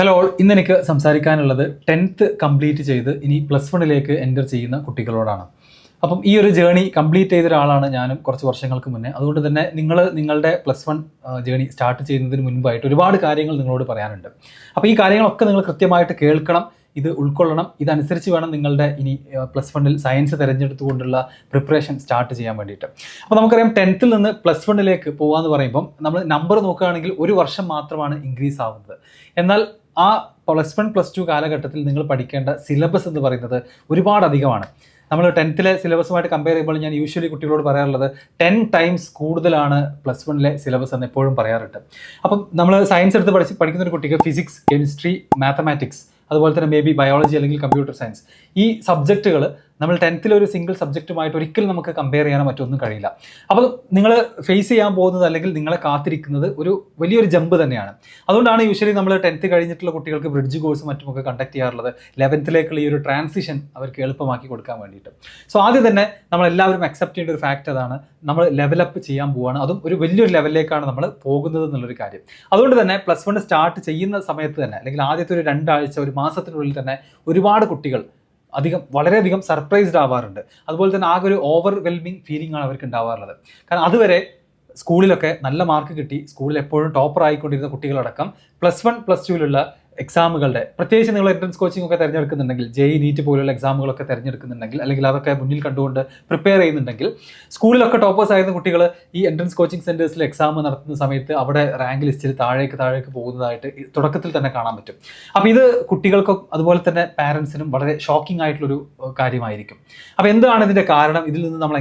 Hello, ഇന്ന് എനിക്ക് സംസാരിക്കാനുള്ളത് 10th complete ചെയ്ത് ഇനി +1 എൻ്റർ ചെയ്യുന്ന കുട്ടികളോടാണ്. അപ്പം ഈ ഒരു ജേണി കംപ്ലീറ്റ് ചെയ്ത ഒരാളാണ് ഞാനും കുറച്ച് വർഷങ്ങൾക്ക് മുന്നേ. അതുകൊണ്ട് തന്നെ നിങ്ങളുടെ +1 ജേണി സ്റ്റാർട്ട് ചെയ്യുന്നതിന് മുൻപായിട്ട് ഒരുപാട് കാര്യങ്ങൾ നിങ്ങളോട് പറയാനുണ്ട്. അപ്പോൾ ഈ കാര്യങ്ങളൊക്കെ നിങ്ങൾ കൃത്യമായിട്ട് കേൾക്കണം, ഇത് ഉൾക്കൊള്ളണം. ഇതനുസരിച്ച് വേണം നിങ്ങളുടെ ഇനി +1 സയൻസ് തിരഞ്ഞെടുത്തുകൊണ്ടുള്ള പ്രിപ്പറേഷൻ സ്റ്റാർട്ട് ചെയ്യാൻ വേണ്ടിയിട്ട്. അപ്പോൾ നമുക്കറിയാം 10th നിന്ന് +1 പോകാമെന്ന് പറയുമ്പം നമ്മൾ നമ്പർ നോക്കുകയാണെങ്കിൽ ഒരു വർഷം മാത്രമാണ് ഇൻക്രീസ് ആവുന്നത്. എന്നാൽ ആ +1 +2 കാലഘട്ടത്തിൽ നിങ്ങൾ പഠിക്കേണ്ട സിലബസ് എന്ന് പറയുന്നത് ഒരുപാട് അധികമാണ്. നമ്മൾ 10th സിലബസുമായിട്ട് കമ്പയർ ചെയ്യുമ്പോൾ ഞാൻ യൂഷ്വലി കുട്ടികളോട് പറയാറുള്ളത് 10 ടൈംസ് കൂടുതലാണ് +1 സിലബസ് എന്ന് എപ്പോഴും പറയാറുണ്ട്. അപ്പം നമ്മൾ സയൻസ് എടുത്ത് പഠിക്കുന്ന ഒരു കുട്ടിക്ക് ഫിസിക്സ്, കെമിസ്ട്രി, മാത്തമാറ്റിക്സ്, അതുപോലെ തന്നെ മേ ബി ബയോളജി അല്ലെങ്കിൽ കമ്പ്യൂട്ടർ സയൻസ്, ഈ സബ്ജക്റ്റുകൾ നമ്മൾ 10th ഒരു സിംഗിൾ സബ്ജക്റ്റുമായിട്ട് ഒരിക്കലും നമുക്ക് കമ്പയർ ചെയ്യാനോ മറ്റൊന്നും കഴിയില്ല. അപ്പോൾ നിങ്ങൾ ഫേസ് ചെയ്യാൻ പോകുന്നത് അല്ലെങ്കിൽ നിങ്ങളെ കാത്തിരിക്കുന്നത് ഒരു വലിയൊരു ജമ്പ് തന്നെയാണ്. അതുകൊണ്ടാണ് യൂഷ്വലി നമ്മൾ 10th കഴിഞ്ഞിട്ടുള്ള കുട്ടികൾക്ക് ബ്രിഡ്ജ് കോഴ്സും മറ്റുമൊക്കെ കണ്ടക്ട് ചെയ്യാറുള്ളത്, 11th ഈ ഒരു ട്രാൻസിഷൻ അവർക്ക് എളുപ്പമാക്കി കൊടുക്കാൻ വേണ്ടിയിട്ട്. സോ ആദ്യം തന്നെ നമ്മളെല്ലാവരും അക്സെപ്റ്റ് ചെയ്യേണ്ട ഒരു ഫാക്റ്റ് അതാണ്, നമ്മൾ ലെവലപ്പ് ചെയ്യാൻ പോവുകയാണ്, അതും ഒരു വലിയൊരു ലെവലിലേക്കാണ് നമ്മൾ പോകുന്നത് എന്നുള്ളൊരു കാര്യം. അതുകൊണ്ട് തന്നെ +1 സ്റ്റാർട്ട് ചെയ്യുന്ന സമയത്ത് തന്നെ അല്ലെങ്കിൽ ആദ്യത്തെ ഒരു 2 ആഴ്ച, ഒരു മാസത്തിനുള്ളിൽ തന്നെ ഒരുപാട് കുട്ടികൾ വളരെയധികം സർപ്രൈസ്ഡ് ആവാറുണ്ട്. അതുപോലെ തന്നെ ആകെ ഒരു ഓവർവെൽമിങ് ഫീലിംഗ് ആണ് അവർക്ക് ഉണ്ടാവാറുള്ളത്. കാരണം അതുവരെ സ്കൂളിലൊക്കെ നല്ല മാർക്ക് കിട്ടി, സ്കൂളിൽ എപ്പോഴും ടോപ്പർ ആയിക്കൊണ്ടിരുന്ന കുട്ടികളടക്കം +1 +2 എക്സാമുകളുടെ, പ്രത്യേകിച്ച് നിങ്ങൾ എൻട്രൻസ് കോച്ചിങ് ഒക്കെ തിരഞ്ഞെടുക്കുന്നുണ്ടെങ്കിൽ, JEE NEET പോലുള്ള എക്സാമുകളൊക്കെ തിരഞ്ഞെടുക്കുന്നുണ്ടെങ്കിൽ, അല്ലെങ്കിൽ അതൊക്കെ മുന്നിൽ കണ്ടുകൊണ്ട് പ്രിപ്പയർ ചെയ്യുന്നുണ്ടെങ്കിൽ, സ്കൂളിലൊക്കെ ടോപ്പേഴ്സ് ആയിരുന്ന കുട്ടികൾ ഈ എൻട്രൻസ് കോച്ചിങ് സെൻറ്റേഴ്സിൽ എക്സാം നടത്തുന്ന സമയത്ത് അവിടെ റാങ്ക് ലിസ്റ്റിൽ താഴേക്ക് പോകുന്നതായിട്ട് തുടക്കത്തിൽ തന്നെ കാണാൻ പറ്റും. അപ്പോൾ ഇത് കുട്ടികൾക്കും അതുപോലെ തന്നെ പാരൻസിനും വളരെ ഷോക്കിംഗ് ആയിട്ടുള്ളൊരു കാര്യമായിരിക്കും. അപ്പോൾ എന്താണ് ഇതിൻ്റെ കാരണം? ഇതിൽ നിന്ന് നമ്മൾ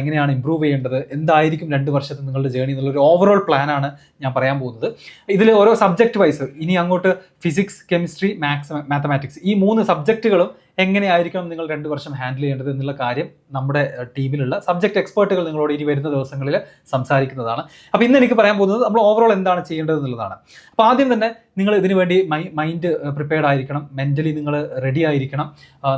എങ്ങനെയാണ് ഇമ്പ്രൂവ് ചെയ്യേണ്ടത്? എന്തായിരിക്കും 2 വർഷത്തെ നിങ്ങളുടെ ജേണി എന്നുള്ളൊരു ഓവറോൾ പ്ലാനാണ് ഞാൻ പറയാൻ പോകുന്നത്. ഇതിൽ ഓരോ സബ്ജക്റ്റ് വൈസ് ഇനി അങ്ങോട്ട് ഫിസിക്സ്, കെമിസ്ട്രി, മാത്തമാറ്റിക്സ്, ഈ 3 സബ്ജക്റ്റുകളും എങ്ങനെയായിരിക്കണം നിങ്ങൾ 2 വർഷം ഹാൻഡിൽ ചെയ്യേണ്ടത് എന്നുള്ള കാര്യം നമ്മുടെ ടീമിലുള്ള സബ്ജക്ട് എക്സ്പേർട്ടുകൾ നിങ്ങളോട് ഇനി വരുന്ന ദിവസങ്ങളിൽ സംസാരിക്കുന്നതാണ്. അപ്പോൾ ഇന്ന് എനിക്ക് പറയാൻ പോകുന്നത് നമ്മൾ ഓവറോൾ എന്താണ് ചെയ്യേണ്ടത് എന്നുള്ളതാണ്. അപ്പോൾ ആദ്യം തന്നെ നിങ്ങൾ ഇതിനു വേണ്ടി മൈൻഡ് പ്രിപ്പയർഡ് ആയിരിക്കണം, മെൻ്റലി നിങ്ങൾ റെഡി ആയിരിക്കണം.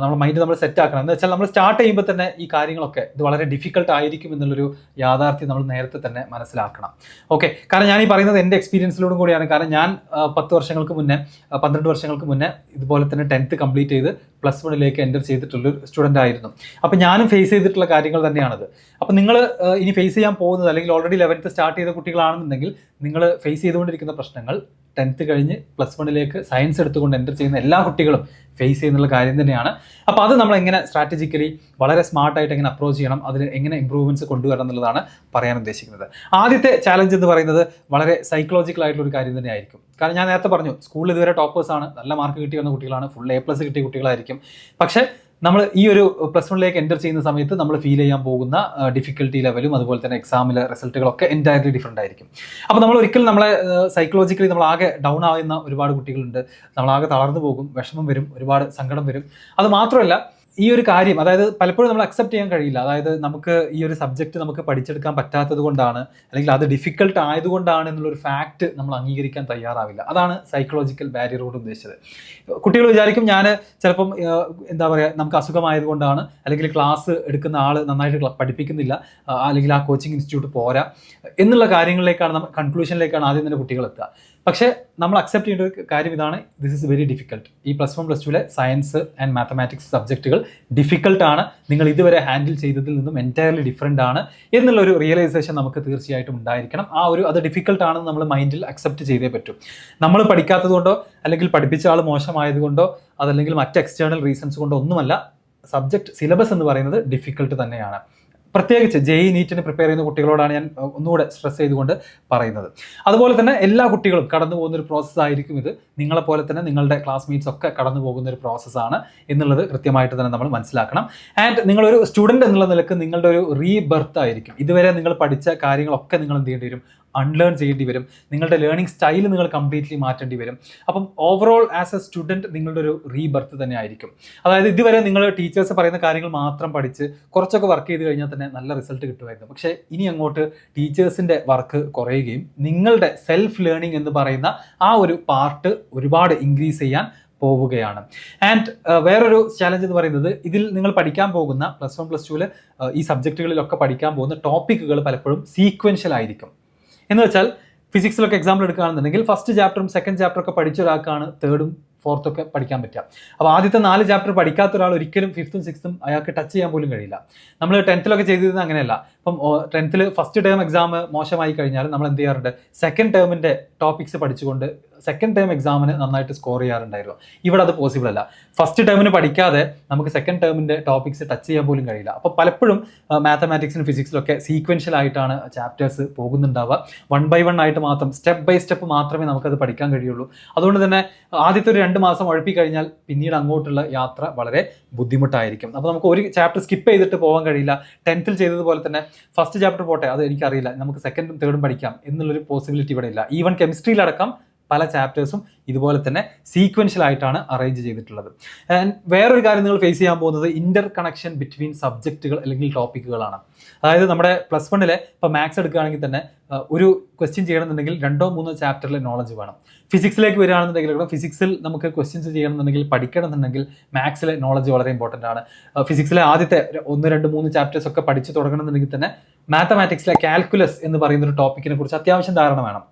നമ്മുടെ മൈൻഡ് നമ്മൾ സെറ്റ് ആക്കണം. എന്ന് വെച്ചാൽ നമ്മൾ സ്റ്റാർട്ട് ചെയ്യുമ്പോൾ തന്നെ ഈ കാര്യങ്ങളൊക്കെ ഇത് വളരെ ഡിഫിക്കൽട്ട് ആയിരിക്കും എന്നുള്ളൊരു യാഥാർത്ഥ്യം നമ്മൾ നേരത്തെ തന്നെ മനസ്സിലാക്കണം. ഓക്കെ, കാരണം ഞാൻ ഈ പറയുന്നത് എൻ്റെ എക്സ്പീരിയൻസിലൂടെ കൂടിയാണ്. കാരണം ഞാൻ 10 വർഷങ്ങൾക്ക് മുന്നേ, 12 വർഷങ്ങൾക്ക് മുന്നേ ഇതുപോലെ തന്നെ 10th കംപ്ലീറ്റ് ചെയ്ത് +1 എൻ്റർ ചെയ്തിട്ടുള്ളൊരു സ്റ്റുഡൻ്റ് ആയിരുന്നു. അപ്പോൾ ഞാനും ഫേസ് ചെയ്തിട്ടുള്ള കാര്യങ്ങൾ തന്നെയാണത്. അപ്പോൾ നിങ്ങൾ ഇനി ഫേസ് ചെയ്യാൻ പോകുന്നത്, അല്ലെങ്കിൽ ഓൾറെഡി 11th സ്റ്റാർട്ട് ചെയ്ത കുട്ടികളാണെന്നുണ്ടെങ്കിൽ നിങ്ങൾ ഫേസ് ചെയ്തുകൊണ്ടിരിക്കുന്ന പ്രശ്നങ്ങൾ 10th കഴിഞ്ഞ് +1 സയൻസ് എടുത്തുകൊണ്ട് എൻ്റർ ചെയ്യുന്ന എല്ലാ കുട്ടികളും ഫേസ് ചെയ്യുന്നുള്ള കാര്യം തന്നെയാണ്. അപ്പോൾ അത് നമ്മൾ എങ്ങനെ സ്ട്രാറ്റജിക്കലി വളരെ സ്മാർട്ടായിട്ട് എങ്ങനെ അപ്രോച്ച് ചെയ്യണം, അതിൽ എങ്ങനെ ഇമ്പ്രൂവ്മെൻറ്റ്സ് കൊണ്ടുവരണം എന്നുള്ളതാണ് പറയാൻ ഉദ്ദേശിക്കുന്നത്. ആദ്യത്തെ ചാലഞ്ച് എന്ന് പറയുന്നത് വളരെ സൈക്കോളജിക്കൽ ആയിട്ടുള്ള ഒരു കാര്യം തന്നെയായിരിക്കും. കാരണം ഞാൻ നേരത്തെ പറഞ്ഞു, സ്കൂളിൽ ഇതുവരെ ടോപ്പേഴ്സാണ്, നല്ല മാർക്ക് കിട്ടി വന്ന കുട്ടികളാണ്, ഫുൾ A+ കിട്ടിയ കുട്ടികളായിരിക്കും. പക്ഷേ നമ്മൾ ഈ ഒരു +1 എൻ്റർ ചെയ്യുന്ന സമയത്ത് നമ്മൾ ഫീൽ ചെയ്യാൻ പോകുന്ന ഡിഫിക്കൽട്ടി ലെവലും അതുപോലെ തന്നെ എക്സാമിലെ റിസൾട്ടുകളൊക്കെ എൻറ്റയർലി ഡിഫറെൻ്റ് ആയിരിക്കും. അപ്പോൾ നമ്മൾ ഒരിക്കലും നമ്മളെ സൈക്കോളജിക്കലി നമ്മളാകെ ഡൗൺ ആവുന്ന ഒരുപാട് കുട്ടികളുണ്ട്. നമ്മളാകെ തളർന്നു പോകും, വിഷമം വരും, ഒരുപാട് സങ്കടം വരും. അത് മാത്രമല്ല, ഈ ഒരു കാര്യം, അതായത് പലപ്പോഴും നമ്മൾ അക്സെപ്റ്റ് ചെയ്യാൻ കഴിയില്ല. അതായത് നമുക്ക് ഈ ഒരു സബ്ജക്റ്റ് നമുക്ക് പഠിച്ചെടുക്കാൻ പറ്റാത്തത് കൊണ്ടാണ്, അല്ലെങ്കിൽ അത് ഡിഫിക്കൽട്ട് ആയതുകൊണ്ടാണ് എന്നുള്ളൊരു ഫാക്റ്റ് നമ്മൾ അംഗീകരിക്കാൻ തയ്യാറാവില്ല. അതാണ് സൈക്കോളജിക്കൽ ബാരിയർ കൊണ്ട് ഉദ്ദേശിച്ചത്. കുട്ടികൾ വിചാരിക്കും ഞാൻ ചിലപ്പം എന്താ പറയുക, നമുക്ക് അസുഖമായതുകൊണ്ടാണ്, അല്ലെങ്കിൽ ക്ലാസ് എടുക്കുന്ന ആൾ നന്നായിട്ട് പഠിപ്പിക്കുന്നില്ല, അല്ലെങ്കിൽ ആ കോച്ചിങ് ഇൻസ്റ്റിറ്റ്യൂട്ട് പോരാ എന്നുള്ള കാര്യങ്ങളിലേക്കാണ്, കൺക്ലൂഷനിലേക്കാണ് ആദ്യം തന്നെ കുട്ടികൾ എത്തുക. പക്ഷേ നമ്മൾ അക്സെപ്റ്റ് ചെയ്യേണ്ട ഒരു കാര്യം ഇതാണ്, ദിസ് ഇസ് വെരി ഡിഫിക്കൽട്ട്. ഈ +1 +2 സയൻസ് ആൻഡ് മാത്തമാറ്റിക്സ് സബ്ജക്റ്റുകൾ ഡിഫിക്കൽട്ടാണ്, നിങ്ങൾ ഇതുവരെ ഹാൻഡിൽ ചെയ്തതിൽ നിന്നും എൻറ്റയർലി ഡിഫറെൻ്റ് ആണ് എന്നുള്ളൊരു റിയലൈസേഷൻ നമുക്ക് തീർച്ചയായിട്ടും ഉണ്ടായിരിക്കണം. അത് ഡിഫിക്കൽട്ടാണെന്ന് നമ്മൾ മൈൻഡിൽ അക്സെപ്റ്റ് ചെയ്തേ പറ്റൂ. നമ്മൾ പഠിക്കാത്തത് കൊണ്ടോ, അല്ലെങ്കിൽ പഠിപ്പിച്ച ആൾ മോശമായതുകൊണ്ടോ, അതല്ലെങ്കിൽ മറ്റ് എക്സ്റ്റേണൽ റീസൺസ് കൊണ്ടോ ഒന്നുമല്ല, സബ്ജക്റ്റ് സിലബസ് എന്ന് പറയുന്നത് ഡിഫിക്കൽട്ട് തന്നെയാണ്. പ്രത്യേകിച്ച് JEE NEET പ്രിപ്പയർ ചെയ്യുന്ന കുട്ടികളോടാണ് ഞാൻ ഒന്നുകൂടെ സ്ട്രെസ് ചെയ്തുകൊണ്ട് പറയുന്നത്. അതുപോലെ തന്നെ എല്ലാ കുട്ടികളും കടന്നു പോകുന്നൊരു പ്രോസസ്സായിരിക്കും ഇത്. നിങ്ങളെപ്പോലെ തന്നെ നിങ്ങളുടെ ക്ലാസ്മേറ്റ്സ് ഒക്കെ കടന്നു പോകുന്നൊരു പ്രോസസ്സാണ് എന്നുള്ളത് കൃത്യമായിട്ട് തന്നെ നമ്മൾ മനസ്സിലാക്കണം. ആൻഡ് നിങ്ങളൊരു സ്റ്റുഡൻറ്റ് എന്നുള്ള നിലക്ക് നിങ്ങളുടെ ഒരു റീബർത്ത് ആയിരിക്കും. ഇതുവരെ നിങ്ങൾ പഠിച്ച കാര്യങ്ങളൊക്കെ നിങ്ങൾ എന്ത് ചെയ്യേണ്ടി വരും? അൺലേൺ ചെയ്യേണ്ടി വരും. നിങ്ങളുടെ ലേണിംഗ് സ്റ്റൈൽ നിങ്ങൾ കംപ്ലീറ്റ്ലി മാറ്റേണ്ടി വരും. അപ്പം ഓവറോൾ ആസ് എ സ്റ്റുഡൻറ്റ് നിങ്ങളുടെ ഒരു റീബർത്ത് തന്നെ ആയിരിക്കും. അതായത് ഇതുവരെ നിങ്ങൾ ടീച്ചേഴ്സ് പറയുന്ന കാര്യങ്ങൾ മാത്രം പഠിച്ച് കുറച്ചൊക്കെ വർക്ക് ചെയ്ത് കഴിഞ്ഞാൽ തന്നെ നല്ല റിസൾട്ട് കിട്ടുമായിരുന്നു. പക്ഷേ ഇനി അങ്ങോട്ട് ടീച്ചേഴ്സിൻ്റെ വർക്ക് കുറയുകയും നിങ്ങളുടെ സെൽഫ് ലേണിംഗ് എന്ന് പറയുന്ന ആ ഒരു പാർട്ട് ഒരുപാട് ഇൻക്രീസ് ചെയ്യാൻ പോവുകയാണ്. ആൻഡ് വേറൊരു ചാലഞ്ച് എന്ന് പറയുന്നത്, ഇതിൽ നിങ്ങൾ പഠിക്കാൻ പോകുന്ന +1 +2 ഈ സബ്ജക്റ്റുകളിലൊക്കെ പഠിക്കാൻ പോകുന്ന ടോപ്പിക്കുകൾ പലപ്പോഴും സീക്വൻഷ്യൽ ആയിരിക്കും. എന്ന് വെച്ചാൽ ഫിസിക്സിലൊക്കെ എക്സാമ്പിൾ എടുക്കുകയാണെന്നുണ്ടെങ്കിൽ ഫസ്റ്റ് ചാപ്റ്ററും സെക്കൻഡ് ചാപ്റ്റർ ഒക്കെ പഠിച്ച ഒരാൾക്കാണ് തേർഡും ഫോർത്തും ഒക്കെ പഠിക്കാൻ പറ്റുക. അപ്പോൾ ആദ്യത്തെ 4 ചാപ്റ്റർ പഠിക്കാത്ത ഒരാൾ ഒരിക്കലും 5th ഉം 6th ഉം അയാൾക്ക് ടച്ച് ചെയ്യാൻ പോലും കഴിയില്ല. നമ്മൾ 10th ചെയ്തിരുന്നത് അങ്ങനെയല്ല. ഇപ്പം 10th ഫസ്റ്റ് ടേം എക്സാം മോശമായി കഴിഞ്ഞാൽ നമ്മൾ എന്ത് ചെയ്യാറുണ്ട്, സെക്കൻഡ് ടേമിൻ്റെ ടോപ്പിക്സ് പഠിച്ചുകൊണ്ട് സെക്കൻഡ് ടേം എക്സാമിന് നന്നായിട്ട് സ്കോർ ചെയ്യാറുണ്ടായിരുന്നു. ഇവിടെ അത് പോസിബിൾ അല്ല. ഫസ്റ്റ് ടേമിന് പഠിക്കാതെ നമുക്ക് സെക്കൻഡ് ടേമിൻ്റെ ടോപ്പിക്സ് ടച്ച് ചെയ്യാൻ പോലും കഴിയില്ല. അപ്പോൾ പലപ്പോഴും മാത്തമാറ്റിക്സിനും ഫിസിക്സിലൊക്കെ സീക്വൻഷ്യൽ ആയിട്ടാണ് ചാപ്റ്റേഴ്സ് പോകുന്നുണ്ടാവുക. 1 by 1 ആയിട്ട് മാത്രം സ്റ്റെപ്പ് ബൈ സ്റ്റെപ്പ് മാത്രമേ നമുക്കത് പഠിക്കാൻ കഴിയുള്ളൂ. അതുകൊണ്ട് തന്നെ ആദ്യത്തെ ഒരു 2 മാസം ഉഴപ്പിക്കഴിഞ്ഞാൽ പിന്നീട് അങ്ങോട്ടുള്ള യാത്ര വളരെ ബുദ്ധിമുട്ടായിരിക്കും. അപ്പോൾ നമുക്ക് ഒരു ചാപ്റ്റർ സ്കിപ്പ് ചെയ്തിട്ട് പോകാൻ കഴിയില്ല. 10th ചെയ്തതുപോലെ തന്നെ ഫസ്റ്റ് ചാപ്റ്റർ പോട്ടെ, അത് എനിക്കറിയില്ല, നമുക്ക് സെക്കൻഡും തേർഡും പഠിക്കാം എന്നുള്ളൊരു പോസിബിലിറ്റി ഇവിടെ ഇല്ല. ഈവൻ കെമിസ്ട്രിയിലടക്കം പല ചാപ്റ്റേഴ്സും ഇതുപോലെ തന്നെ സീക്വൻഷ്യൽ ആയിട്ടാണ് അറേഞ്ച് ചെയ്തിട്ടുള്ളത്. ആൻഡ് വേറൊരു കാര്യം നിങ്ങൾ ഫേസ് ചെയ്യാൻ പോകുന്നത് ഇന്റർ കണക്ഷൻ ബിറ്റ്വീൻ സബ്ജക്റ്റുകൾ അല്ലെങ്കിൽ ടോപ്പിക്കുകളാണ്. അതായത് നമ്മുടെ +1 ഇപ്പോൾ മാത്സ് എടുക്കുകയാണെങ്കിൽ തന്നെ ഒരു ക്വസ്റ്റ്യൻ ചെയ്യണമെന്നുണ്ടെങ്കിൽ 2 or 3 ചാപ്റ്ററിലെ നോളജ് വേണം. ഫിസിക്സിലേക്ക് വരികയാണെന്നുണ്ടെങ്കിൽ ഫിസിക്സിൽ നമുക്ക് ക്വസ്റ്റ്യൻസ് ചെയ്യണമെന്നുണ്ടെങ്കിൽ പഠിക്കണമെന്നുണ്ടെങ്കിൽ മാത്സിലെ നോളജ് വളരെ ഇമ്പോർട്ടൻ്റ് ആണ്. ഫിസിക്സിലെ ആദ്യത്തെ 1, 2, 3 ചാപ്റ്റേഴ്സ് ഒക്കെ പഠിച്ച് തുടങ്ങണമെന്നുണ്ടെങ്കിൽ തന്നെ മാത്തമാറ്റിക്സിലെ കാൽക്കുലസ് എന്ന് പറയുന്ന ഒരു ടോപ്പിക്കിനെ കുറിച്ച് അത്യാവശ്യം ധാരണ വേണം.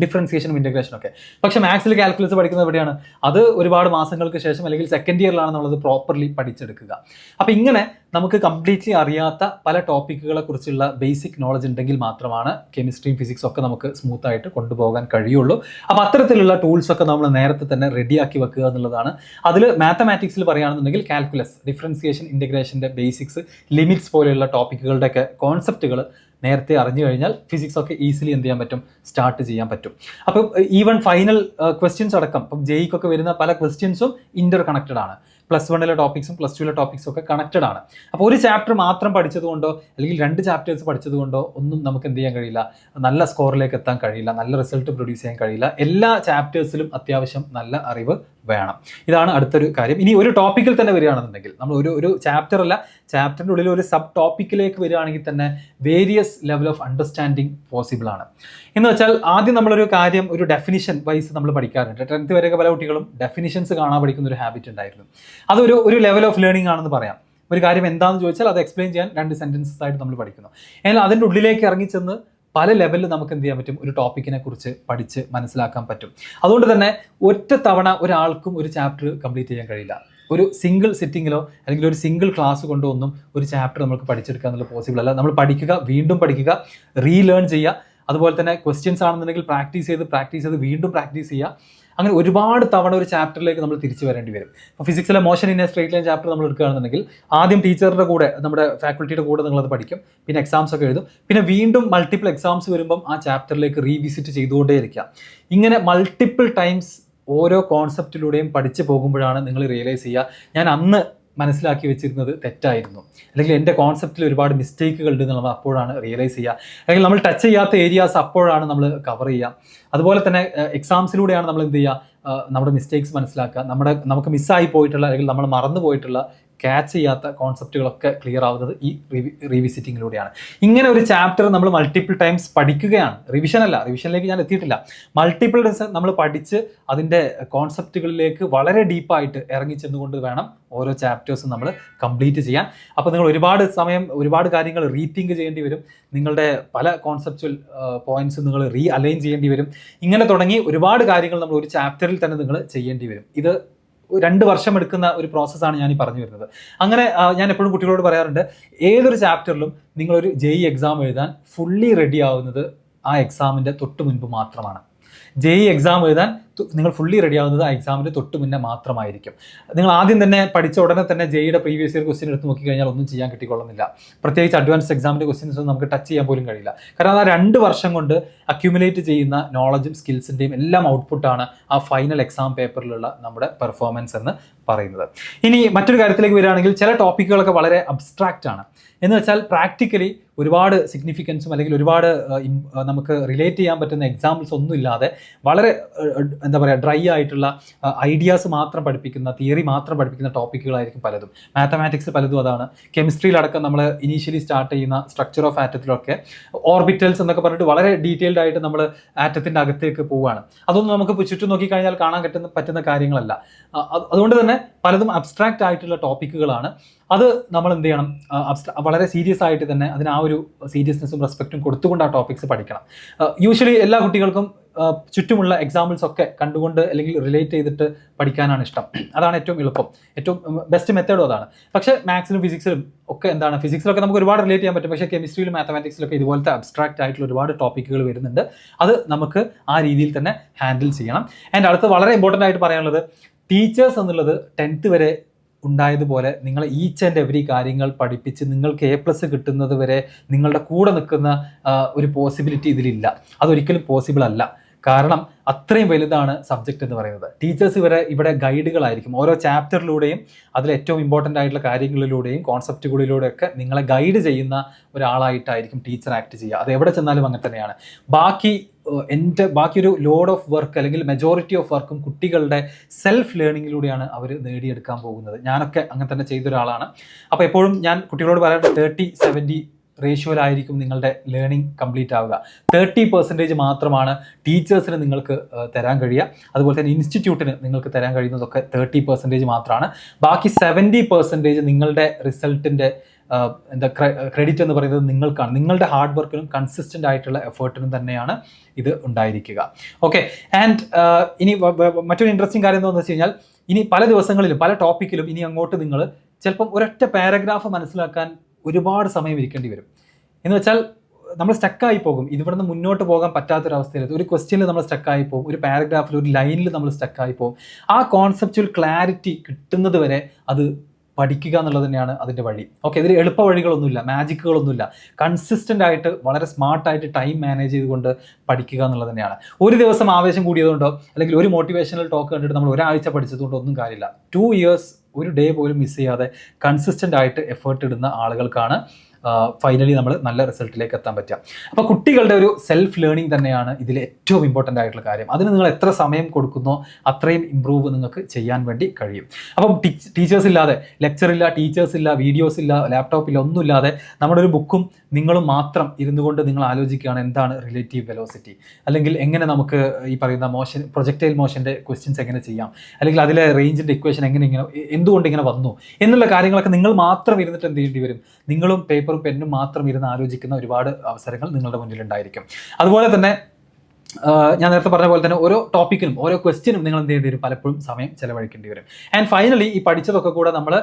ഡിഫറൻസിയേഷനും ഇൻ്റഗ്രേഷനും ഒക്കെ. പക്ഷേ മാത്സിൽ കാൽക്കുലസ് പഠിക്കുന്നത് എവിടെയാണ്? അത് ഒരുപാട് മാസങ്ങൾക്ക് ശേഷം അല്ലെങ്കിൽ സെക്കൻഡ് ഇയറിലാണ് നമ്മളത് പ്രോപ്പർലി പഠിച്ചെടുക്കുക. അപ്പോൾ ഇങ്ങനെ നമുക്ക് കംപ്ലീറ്റ്ലി അറിയാത്ത പല ടോപ്പിക്കുകളെ കുറിച്ചുള്ള ബേസിക് നോളജ് ഉണ്ടെങ്കിൽ മാത്രമാണ് കെമിസ്ട്രിയും ഫിസിക്സും ഒക്കെ നമുക്ക് സ്മൂത്ത് ആയിട്ട് കൊണ്ടുപോകാൻ കഴിയുള്ളൂ. അപ്പോൾ അത്തരത്തിലുള്ള ടൂൾസ് ഒക്കെ നമ്മൾ നേരത്തെ തന്നെ റെഡിയാക്കി വെക്കുക എന്നുള്ളതാണ്. അതിൽ മാത്തമാറ്റിക്സിൽ പറയുകയാണെന്നുണ്ടെങ്കിൽ കാൽക്കുലസ്, ഡിഫറൻസിയേഷൻ, ഇൻ്റഗ്രേഷൻ്റെ ബേസിക്സ്, ലിമിറ്റ്സ് പോലെയുള്ള ടോപ്പിക്കുകളുടെയൊക്കെ കോൺസെപ്റ്റുകൾ നേരത്തെ അറിഞ്ഞു കഴിഞ്ഞാൽ ഫിസിക്സ് ഒക്കെ ഈസിലി എന്ത് ചെയ്യാൻ പറ്റും, സ്റ്റാർട്ട് ചെയ്യാൻ പറ്റും. അപ്പം ഈവൻ ഫൈനൽ ക്വസ്റ്റ്യൻസ് അടക്കം ഇപ്പം ജെയ്ക്കൊക്കെ വരുന്ന പല ക്വസ്റ്റ്യൻസും ഇന്റർ കണക്റ്റഡ് ആണ്. +1 ടോപ്പിക്സും +2 ടോപ്പിക്സും ഒക്കെ കണക്റ്റഡ് ആണ്. അപ്പോൾ ഒരു ചാപ്റ്റർ മാത്രം പഠിച്ചതുകൊണ്ടോ അല്ലെങ്കിൽ 2 ചാപ്റ്റേഴ്സ് പഠിച്ചതുകൊണ്ടോ ഒന്നും നമുക്ക് എന്ത് ചെയ്യാൻ കഴിയില്ല, നല്ല സ്കോറിലേക്ക് എത്താൻ കഴിയില്ല, നല്ല റിസൾട്ട് പ്രൊഡ്യൂസ് ചെയ്യാൻ കഴിയില്ല. എല്ലാ ചാപ്റ്റേഴ്സിലും അത്യാവശ്യം നല്ല അറിവ് വേണം. ഇതാണ് അടുത്തൊരു കാര്യം. ഇനി ഒരു ടോപ്പിക്കിൽ തന്നെ വരികയാണെന്നുണ്ടെങ്കിൽ നമ്മൾ ഒരു ചാപ്റ്റർ അല്ല, ചാപ്റ്ററിൻ്റെ ഉള്ളിൽ ഒരു സബ് ടോപ്പിക്കിലേക്ക് വരികയാണെങ്കിൽ തന്നെ various level of understanding possible ആണ്. എന്ന് വെച്ചാൽ ആദ്യം നമ്മളൊരു കാര്യം ഒരു ഡെഫിനിഷൻ വൈസ് നമ്മൾ പഠിക്കാറുണ്ട്. 10th വരെയൊക്കെ പല കുട്ടികളും ഡെഫിനിഷൻസ് കാണാൻ പഠിക്കുന്ന ഒരു ഹാബിറ്റ് ഉണ്ടായിരുന്നു. അതൊരു ലെവൽ ഓഫ് ലേണിംഗ് ആണെന്ന് പറയാം. ഒരു കാര്യം എന്താണെന്ന് ചോദിച്ചാൽ അത് എക്സ്പ്ലെയിൻ ചെയ്യാൻ 2 സെൻറ്റൻസസ് ആയിട്ട് നമ്മൾ പഠിക്കുന്നു. എന്നാൽ അതിൻ്റെ ഉള്ളിലേക്ക് ഇറങ്ങിച്ചെന്ന് പല ലെവലിൽ നമുക്ക് എന്ത് ചെയ്യാൻ പറ്റും, ഒരു ടോപ്പിക്കിനെ കുറിച്ച് പഠിച്ച് മനസ്സിലാക്കാൻ പറ്റും. അതുകൊണ്ട് തന്നെ ഒറ്റ തവണ ഒരാൾക്കും ഒരു ചാപ്റ്റർ കംപ്ലീറ്റ് ചെയ്യാൻ കഴിയില്ല. ഒരു സിംഗിൾ സിറ്റിങ്ങിലോ അല്ലെങ്കിൽ ഒരു സിംഗിൾ ക്ലാസ് കൊണ്ടോ ഒന്നും ഒരു ചാപ്റ്റർ നമുക്ക് പഠിച്ചെടുക്കുക എന്നുള്ളത് പോസിബിൾ അല്ല. നമ്മൾ പഠിക്കുക, വീണ്ടും പഠിക്കുക, റീലേൺ ചെയ്യുക. അതുപോലെ തന്നെ ക്വസ്റ്റ്യൻസ് ആണെന്നുണ്ടെങ്കിൽ പ്രാക്ടീസ് ചെയ്ത് വീണ്ടും പ്രാക്ടീസ് ചെയ്യുക. അങ്ങനെ ഒരുപാട് തവണ ഒരു ചാപ്റ്ററിലേക്ക് നമ്മൾ തിരിച്ചു വരേണ്ടി വരും. ഇപ്പോൾ ഫിസിക്സിലെ motion in a straight line chapter നമ്മൾ എടുക്കുകയാണെന്നുണ്ടെങ്കിൽ ആദ്യം ടീച്ചറുടെ കൂടെ, നമ്മുടെ ഫാക്കൽറ്റിയുടെ കൂടെ നിങ്ങളത് പഠിക്കും, പിന്നെ എക്സാംസ് ഒക്കെ എഴുതും, പിന്നെ വീണ്ടും മൾട്ടിപ്പിൾ എക്സാംസ് വരുമ്പം ആ ചാപ്റ്ററിലേക്ക് റീവിസിറ്റ് ചെയ്തുകൊണ്ടേ ഇരിക്കുക. ഇങ്ങനെ മൾട്ടിപ്പിൾ ടൈംസ് ഓരോ കോൺസെപ്റ്റിലൂടെയും പഠിച്ചു പോകുമ്പോഴാണ് നിങ്ങൾ റിയലൈസ് ചെയ്യുക, ഞാൻ അന്ന് മനസ്സിലാക്കി വെച്ചിരുന്നത് തെറ്റായിരുന്നു, അല്ലെങ്കിൽ എൻ്റെ കോൺസെപ്റ്റിൽ ഒരുപാട് മിസ്റ്റേക്കുകൾ ഉണ്ട് എന്നുള്ളത് അപ്പോഴാണ് റിയലൈസ് ചെയ്യുക. അല്ലെങ്കിൽ നമ്മൾ ടച്ച് ചെയ്യാത്ത ഏരിയാസ് അപ്പോഴാണ് നമ്മൾ കവർ ചെയ്യുക. അതുപോലെ തന്നെ എക്സാംസിലൂടെയാണ് നമ്മൾ എന്ത് ചെയ്യുക, നമ്മുടെ മിസ്റ്റേക്സ് മനസ്സിലാക്കുക, നമുക്ക് മിസ്സായി പോയിട്ടുള്ള അല്ലെങ്കിൽ നമ്മൾ മറന്നു പോയിട്ടുള്ള ക്യാച്ച് ചെയ്യാത്ത കോൺസെപ്റ്റുകളൊക്കെ ക്ലിയർ ആവുന്നത് ഈ റീവിസിറ്റിങ്ങിലൂടെയാണ്. ഇങ്ങനെ ഒരു ചാപ്റ്റർ നമ്മൾ മൾട്ടിപ്പിൾ ടൈംസ് പഠിക്കുകയാണ്. റിവിഷനിലേക്ക് ഞാൻ എത്തിയിട്ടില്ല. മൾട്ടിപ്പിൾ ടൈംസ് നമ്മൾ പഠിച്ച് അതിൻ്റെ കോൺസെപ്റ്റുകളിലേക്ക് വളരെ ഡീപ്പായിട്ട് ഇറങ്ങി ചെന്നുകൊണ്ട് വേണം ഓരോ ചാപ്റ്റേഴ്സും നമ്മൾ കംപ്ലീറ്റ് ചെയ്യാൻ. അപ്പോൾ നിങ്ങൾ ഒരുപാട് കാര്യങ്ങൾ റീതിങ്ക് ചെയ്യേണ്ടി വരും. നിങ്ങളുടെ പല കോൺസെപ്ച്വൽ പോയിന്റ്സ് നിങ്ങൾ അലൈൻ ചെയ്യേണ്ടി വരും. ഇങ്ങനെ തുടങ്ങി ഒരുപാട് കാര്യങ്ങൾ നമ്മൾ ഒരു ചാപ്റ്ററിൽ തന്നെ നിങ്ങൾ ചെയ്യേണ്ടി വരും. ഇത് 2 വർഷം എടുക്കുന്ന ഒരു പ്രോസസ്സാണ് ഞാൻ ഈ പറഞ്ഞു വരുന്നത്. അങ്ങനെ ഞാൻ എപ്പോഴും കുട്ടികളോട് പറയാറുണ്ട്, ഏതൊരു ചാപ്റ്ററിലും നിങ്ങളൊരു JEE എക്സാം എഴുതാൻ ഫുള്ളി റെഡി ആവുന്നത് ആ എക്സാമിൻ്റെ തൊട്ട് മുൻപ് മാത്രമാണ്. JEE എക്സാം എഴുതാൻ നിങ്ങൾ ഫുള്ളി റെഡി ആവുന്നത് ആ എക്സാമിൻ്റെ തൊട്ട് മുന്നേ മാത്രമായിരിക്കും. നിങ്ങൾ ആദ്യം തന്നെ പഠിച്ച ഉടനെ തന്നെ JEEയുടെ പ്രീവിയസ് ഇയർ ക്വസ്റ്റ്യൻ എടുത്ത് നോക്കിക്കഴിഞ്ഞാൽ ഒന്നും ചെയ്യാൻ കിട്ടിക്കൊള്ളുന്നില്ല. പ്രത്യേകിച്ച് അഡ്വാൻസ്ഡ് എക്സാമിൻ്റെ ക്വസ്റ്റ്യൻസ് ഒന്നും നമുക്ക് ടച്ച് ചെയ്യാൻ പോലും കഴിയില്ല. കാരണം ആ 2 വർഷം കൊണ്ട് അക്യുമുലേറ്റ് ചെയ്യുന്ന നോളജും സ്കിൽസിൻ്റെയും എല്ലാം ഔട്ട്പുട്ടാണ് ആ ഫൈനൽ എക്സാം പേപ്പറിലുള്ള നമ്മുടെ പെർഫോമൻസ് എന്ന് പറയുന്നത്. ഇനി മറ്റൊരു കാര്യത്തിലേക്ക് വരികയാണെങ്കിൽ, ചില ടോപ്പിക്കുകളൊക്കെ വളരെ അബ്സ്ട്രാക്റ്റ് ആണ്. എന്ന് വെച്ചാൽ പ്രാക്ടിക്കലി ഒരുപാട് സിഗ്നിഫിക്കൻസും അല്ലെങ്കിൽ ഒരുപാട് നമുക്ക് റിലേറ്റ് ചെയ്യാൻ പറ്റുന്ന എക്സാമ്പിൾസ് ഒന്നും ഇല്ലാതെ വളരെ ഡ്രൈ ആയിട്ടുള്ള ഐഡിയാസ് മാത്രം പഠിപ്പിക്കുന്ന, തിയറി മാത്രം പഠിപ്പിക്കുന്ന ടോപ്പിക്കുകളായിരിക്കും പലതും. മാത്തമാറ്റിക്സ് പലതും അതാണ്. കെമിസ്ട്രിയിലടക്കം നമ്മൾ ഇനീഷ്യലി സ്റ്റാർട്ട് ചെയ്യുന്ന സ്ട്രക്ചർ ഓഫ് ആറ്റത്തിലൊക്കെ ഓർബിറ്റൽസ് എന്നൊക്കെ പറഞ്ഞിട്ട് വളരെ ഡീറ്റെയിൽഡ് ആയിട്ട് നമ്മൾ ആറ്റത്തിൻ്റെ അകത്തേക്ക് പോവുകയാണ്. അതൊന്നും നമുക്ക് ചുറ്റും നോക്കിക്കഴിഞ്ഞാൽ കാണാൻ പറ്റുന്ന കാര്യങ്ങളല്ല. അതുകൊണ്ട് തന്നെ പലതും അബ്സ്ട്രാക്റ്റ് ആയിട്ടുള്ള ടോപ്പിക്കുകളാണ്. അത് നമ്മൾ എന്ത് ചെയ്യണം, വളരെ സീരിയസ് ആയിട്ട് തന്നെ അതിന് ആ ഒരു സീരിയസ്നെസ്സും റെസ്പെക്റ്റും കൊടുത്തുകൊണ്ട് ആ ടോപ്പിക്സ് പഠിക്കണം. യൂഷ്വലി എല്ലാ കുട്ടികൾക്കും ചുറ്റുമുള്ള എക്സാമ്പിൾസ് ഒക്കെ കണ്ടുകൊണ്ട് അല്ലെങ്കിൽ റിലേറ്റ് ചെയ്തിട്ട് പഠിക്കാനാണ് ഇഷ്ടം. അതാണ് ഏറ്റവും എളുപ്പം, ഏറ്റവും ബെസ്റ്റ് മെത്തേഡും അതാണ്. പക്ഷേ മാത്സിലും ഫിസിക്സിലും ഒക്കെ എന്താണ്, ഫിസിക്സിലൊക്കെ നമുക്ക് ഒരുപാട് റിലേറ്റ് ചെയ്യാൻ പറ്റും. പക്ഷേ കെമിസ്ട്രിയിലും മാത്തമാറ്റിക്സിലൊക്കെ ഇതുപോലത്തെ അബ്സ്ട്രാക്റ്റ് ആയിട്ടുള്ള ഒരുപാട് ടോപ്പിക്കുകൾ വരുന്നുണ്ട്. അത് നമുക്ക് ആ രീതിയിൽ തന്നെ ഹാൻഡിൽ ചെയ്യണം. ആൻഡ് അടുത്ത് വളരെ ഇമ്പോർട്ടൻ്റ് ആയിട്ട് പറയാനുള്ളത്, ടീച്ചേഴ്സ് എന്നുള്ളത് 10th വരെ ഉണ്ടായതുപോലെ നിങ്ങൾ ഈച്ച് ആൻഡ് എവറി കാര്യങ്ങൾ പഠിപ്പിച്ച് നിങ്ങൾക്ക് A+ കിട്ടുന്നത് വരെ നിങ്ങളുടെ കൂടെ നിൽക്കുന്ന ഒരു പോസിബിലിറ്റി ഇതിലില്ല. അതൊരിക്കലും പോസിബിൾ അല്ല. കാരണം അത്രയും വലുതാണ് സബ്ജക്റ്റ് എന്ന് പറയുന്നത്. ടീച്ചേഴ്സ് ഇവിടെ ഗൈഡുകളായിരിക്കും. ഓരോ ചാപ്റ്ററിലൂടെയും അതിൽ ഏറ്റവും ഇമ്പോർട്ടൻ്റ് ആയിട്ടുള്ള കാര്യങ്ങളിലൂടെയും കോൺസെപ്റ്റുകളിലൂടെയൊക്കെ നിങ്ങളെ ഗൈഡ് ചെയ്യുന്ന ഒരാളായിട്ടായിരിക്കും ടീച്ചർ ആക്ട് ചെയ്യുക. അത് എവിടെ ചെന്നാലും അങ്ങനെ തന്നെയാണ്. ബാക്കിയൊരു ലോഡ് ഓഫ് വർക്ക് അല്ലെങ്കിൽ മെജോറിറ്റി ഓഫ് വർക്കും കുട്ടികളുടെ സെൽഫ് ലേണിങ്ങിലൂടെയാണ് അവർ നേടിയെടുക്കാൻ പോകുന്നത്. ഞാനൊക്കെ അങ്ങനെ തന്നെ ചെയ്ത ഒരാളാണ്. അപ്പോൾ എപ്പോഴും ഞാൻ കുട്ടികളോട് പറയുന്നത് 30-70 റേഷ്യോയിലായിരിക്കും നിങ്ങളുടെ ലേണിംഗ് കംപ്ലീറ്റ് ആവുക. 30% മാത്രമാണ് ടീച്ചേഴ്സിന് നിങ്ങൾക്ക് തരാൻ കഴിയുക. അതുപോലെ തന്നെ ഇൻസ്റ്റിറ്റ്യൂട്ടിന് നിങ്ങൾക്ക് തരാൻ കഴിയുന്നതൊക്കെ 30% മാത്രമാണ്. ബാക്കി 70% നിങ്ങളുടെ റിസൾട്ടിൻ്റെ ക്രെഡിറ്റ് എന്ന് പറയുന്നത് നിങ്ങൾക്കാണ്. നിങ്ങളുടെ ഹാർഡ് വർക്കിനും കൺസിസ്റ്റൻ്റ് ആയിട്ടുള്ള എഫേർട്ടിനും തന്നെയാണ് ഇത് ഉണ്ടായിരിക്കുക. ഓക്കെ. ആൻഡ് ഇനി മറ്റൊരു ഇൻട്രസ്റ്റിംഗ് കാര്യം എന്താണെന്ന് വെച്ച് കഴിഞ്ഞാൽ, ഇനി പല ദിവസങ്ങളിലും പല ടോപ്പിക്കിലും ഇനി അങ്ങോട്ട് നിങ്ങൾ ചിലപ്പം ഒരൊറ്റ പാരഗ്രാഫ് മനസ്സിലാക്കാൻ ഒരുപാട് സമയം ഇരിക്കേണ്ടി വരും. എന്ന് വെച്ചാൽ നമ്മൾ സ്റ്റക്കായി പോകും. ഇവിടുന്ന് മുന്നോട്ട് പോകാൻ പറ്റാത്തൊരവസ്ഥയിൽ ഒരു ക്വസ്റ്റ്യനിൽ നമ്മൾ സ്റ്റക്കായി പോകും, ഒരു പാരഗ്രാഫിൽ ഒരു ലൈനിൽ നമ്മൾ സ്റ്റക്കായി പോകും. ആ കോൺസെപ്റ്റുവൽ ക്ലാരിറ്റി കിട്ടുന്നത് വരെ അത് പഠിക്കുക എന്നുള്ളത് തന്നെയാണ് അതിൻ്റെ വഴി. ഓക്കെ, ഇതിൽ എളുപ്പ വഴികളൊന്നുമില്ല, മാജിക്കുകളൊന്നുമില്ല. കൺസിസ്റ്റൻ്റ് ആയിട്ട് വളരെ സ്മാർട്ടായിട്ട് ടൈം മാനേജ് ചെയ്തുകൊണ്ട് പഠിക്കുക എന്നുള്ളത് തന്നെയാണ്. ഒരു ദിവസം ആവേശം കൂടിയതുകൊണ്ടോ അല്ലെങ്കിൽ ഒരു മോട്ടിവേഷണൽ ടോക്ക് കണ്ടിട്ട് നമ്മൾ ഒരാഴ്ച പഠിച്ചതുകൊണ്ടോ ഒന്നും കാര്യമില്ല. 2 years ഒരു ഡേ പോലും മിസ് ചെയ്യാതെ കൺസിസ്റ്റൻ്റ് ആയിട്ട് എഫേർട്ട് ഇടുന്ന ആളുകൾക്കാണ് ഫൈനലി നമ്മൾ നല്ല റിസൾട്ടിലേക്ക് എത്താൻ പറ്റുക. അപ്പോൾ കുട്ടികളുടെ ഒരു സെൽഫ് ലേണിംഗ് തന്നെയാണ് ഇതിൽ ഏറ്റവും ഇമ്പോർട്ടൻ്റ് ആയിട്ടുള്ള കാര്യം. അതിന് നിങ്ങൾ എത്ര സമയം കൊടുക്കുന്നോ അത്രയും ഇമ്പ്രൂവ് നിങ്ങൾക്ക് ചെയ്യാൻ വേണ്ടി കഴിയും. അപ്പം ടീച്ചേഴ്സ് ഇല്ലാതെ, ലെക്ചർ ഇല്ല, ടീച്ചേഴ്സ് ഇല്ല, വീഡിയോസ് ഇല്ല, ലാപ്ടോപ്പില്ല, ഒന്നുമില്ലാതെ നമ്മുടെ ഒരു ബുക്കും നിങ്ങളും മാത്രം ഇരുന്നു കൊണ്ട് നിങ്ങൾ ആലോചിക്കുകയാണ് എന്താണ് റിലേറ്റീവ് വെലോസിറ്റി, അല്ലെങ്കിൽ എങ്ങനെ നമുക്ക് ഈ പറയുന്ന പ്രൊജക്റ്റൈൽ മോഷൻ്റെ ക്വസ്റ്റ്യൻസ് എങ്ങനെ ചെയ്യാം, അല്ലെങ്കിൽ അതിലെ റേഞ്ചിൻ്റെ ഇക്വേഷൻ എന്തുകൊണ്ട് ഇങ്ങനെ വന്നു എന്നുള്ള കാര്യങ്ങളൊക്കെ നിങ്ങൾ മാത്രം ഇരുന്നിട്ട് എന്ത് ചെയ്യേണ്ടി വരും. നിങ്ങളും പേപ്പറും പെന്നും മാത്രം ഇരുന്ന് ആലോചിക്കുന്ന ഒരുപാട് അവസരങ്ങൾ നിങ്ങളുടെ മുന്നിലുണ്ടായിരിക്കും. അതുപോലെ തന്നെ ഞാൻ നേരത്തെ പറഞ്ഞ പോലെ തന്നെ ഓരോ ടോപ്പിക്കിനും ഓരോ ക്വസ്റ്റ്യനും നിങ്ങൾ എന്ത് ചെയ്യേണ്ടി വരും, പലപ്പോഴും സമയം ചെലവഴിക്കേണ്ടി വരും. ആൻഡ് ഫൈനലി ഈ പഠിച്ചതൊക്കെ കൂടെ നമ്മൾ